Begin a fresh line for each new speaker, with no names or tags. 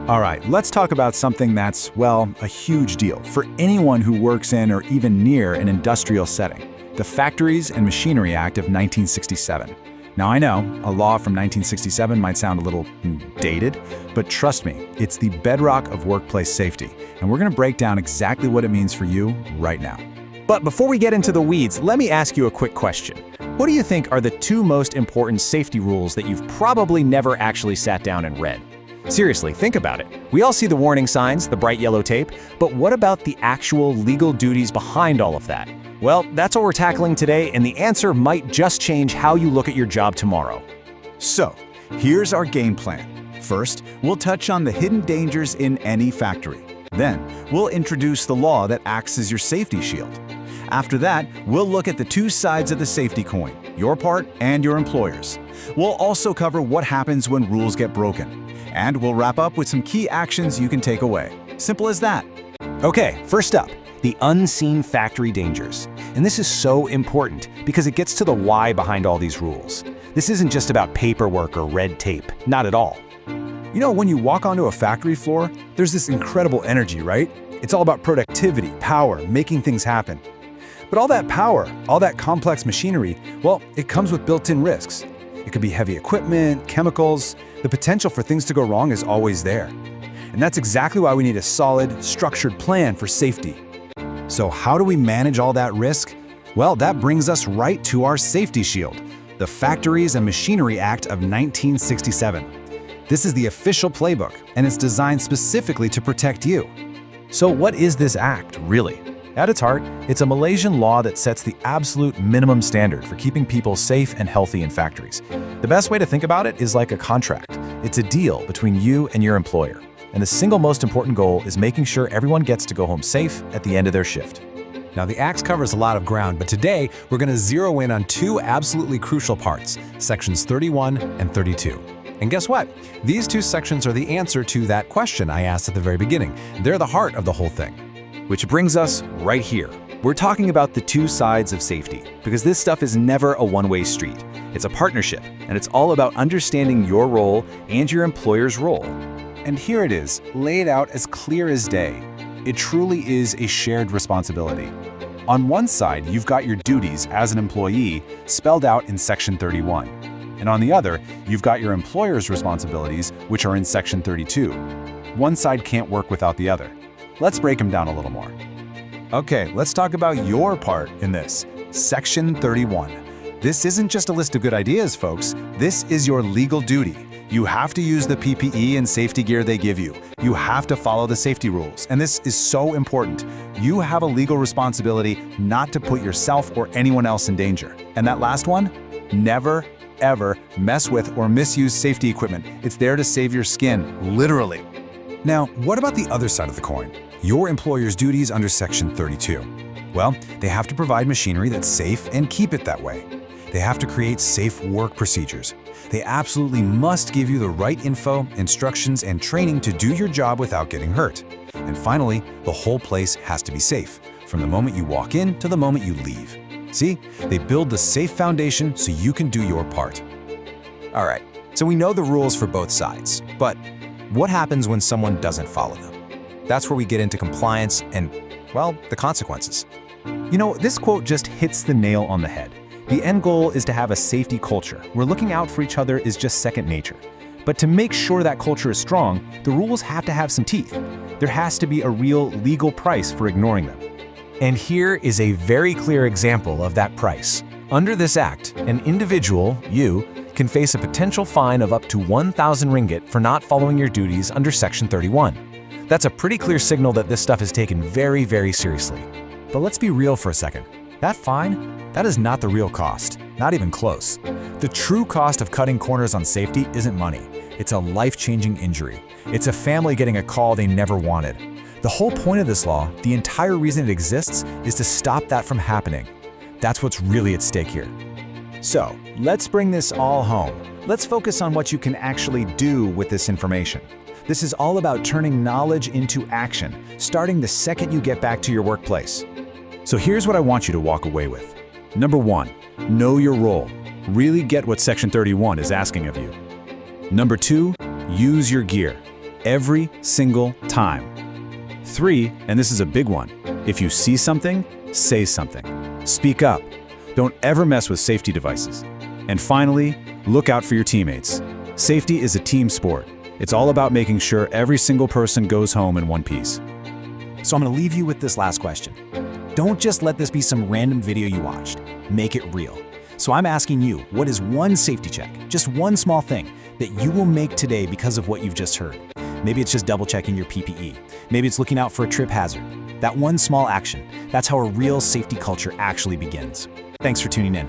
All right, let's talk about something that's, well, a huge deal for anyone who works in or even near an industrial setting, the Factories and Machinery Act of 1967. Now I know, a law from 1967 might sound a little dated, but trust me, it's the bedrock of workplace safety, and we're gonna break down exactly what it means for you right now.
But before we get into the weeds, let me ask you a quick question. What do you think are the two most important safety rules that you've probably never actually sat down and read? Seriously, think about it. We all see the warning signs, the bright yellow tape, but what about the actual legal duties behind all of that? Well, that's what we're tackling today, and the answer might just change how you look at your job tomorrow.
So, here's our game plan. First, we'll touch on the hidden dangers in any factory. Then, we'll introduce the law that acts as your safety shield. After that, we'll look at the two sides of the safety coin, your part and your employer's. We'll also cover what happens when rules get broken. And we'll wrap up with some key actions you can take away. Simple as that.
Okay, first up, the unseen factory dangers. And this is so important because it gets to the why behind all these rules. This isn't just about paperwork or red tape, not at all.
You know, when you walk onto a factory floor, there's this incredible energy, right? It's all about productivity, power, making things happen. But all that power, all that complex machinery, well, it comes with built-in risks. It could be heavy equipment, chemicals. The potential for things to go wrong is always there. And that's exactly why we need a solid, structured plan for safety. So how do we manage all that risk? Well, that brings us right to our safety shield, the Factories and Machinery Act of 1967. This is the official playbook, and it's designed specifically to protect you.
So what is this act, really? At its heart, it's a Malaysian law that sets the absolute minimum standard for keeping people safe and healthy in factories. The best way to think about it is like a contract. It's a deal between you and your employer. And the single most important goal is making sure everyone gets to go home safe at the end of their shift.
Now, the Act covers a lot of ground, but today we're going to zero in on two absolutely crucial parts, Sections 31 and 32. And guess what? These two sections are the answer to that question I asked at the very beginning. They're the heart of the whole thing.
Which brings us right here. We're talking about the two sides of safety, because this stuff is never a one-way street. It's a partnership, and it's all about understanding your role and your employer's role.
And here it is, laid out as clear as day. It truly is a shared responsibility. On one side, you've got your duties as an employee spelled out in Section 31. And on the other, you've got your employer's responsibilities, which are in Section 32. One side can't work without the other. Let's break them down a little more. Okay, let's talk about your part in this, Section 31. This isn't just a list of good ideas, folks. This is your legal duty. You have to use the PPE and safety gear they give you. You have to follow the safety rules, and this is so important. You have a legal responsibility not to put yourself or anyone else in danger. And that last one, never, ever mess with or misuse safety equipment. It's there to save your skin, literally. Now, what about the other side of the coin? Your employer's duties under Section 32. Well, they have to provide machinery that's safe and keep it that way. They have to create safe work procedures. They absolutely must give you the right info, instructions, and training to do your job without getting hurt. And finally, the whole place has to be safe, from the moment you walk in to the moment you leave. See, they build the safe foundation so you can do your part. All right, so we know the rules for both sides, but what happens when someone doesn't follow them? That's where we get into compliance and, well, the consequences.
You know, this quote just hits the nail on the head. The end goal is to have a safety culture where looking out for each other is just second nature. But to make sure that culture is strong, the rules have to have some teeth. There has to be a real legal price for ignoring them.
And here is a very clear example of that price. Under this act, an individual, you, can face a potential fine of up to 1,000 ringgit for not following your duties under Section 31. That's a pretty clear signal that this stuff is taken very, very seriously.
But let's be real for a second. That fine, that is not the real cost, not even close. The true cost of cutting corners on safety isn't money. It's a life-changing injury. It's a family getting a call they never wanted. The whole point of this law, the entire reason it exists, is to stop that from happening. That's what's really at stake here.
So, let's bring this all home. Let's focus on what you can actually do with this information. This is all about turning knowledge into action, starting the second you get back to your workplace. So here's what I want you to walk away with. Number 1, know your role. Really get what Section 31 is asking of you. Number 2, use your gear.
every single time. 3, and this is a big one, if you see something, say something. Speak up. Don't ever mess with safety devices. And finally, look out for your teammates. Safety is a team sport. It's all about making sure every single person goes home in one piece.
So I'm going to leave you with this last question. Don't just let this be some random video you watched. Make it real. So I'm asking you, what is one safety check, just one small thing, that you will make today because of what you've just heard? Maybe it's just double-checking your PPE. Maybe it's looking out for a trip hazard. That one small action, that's how a real safety culture actually begins. Thanks for tuning in.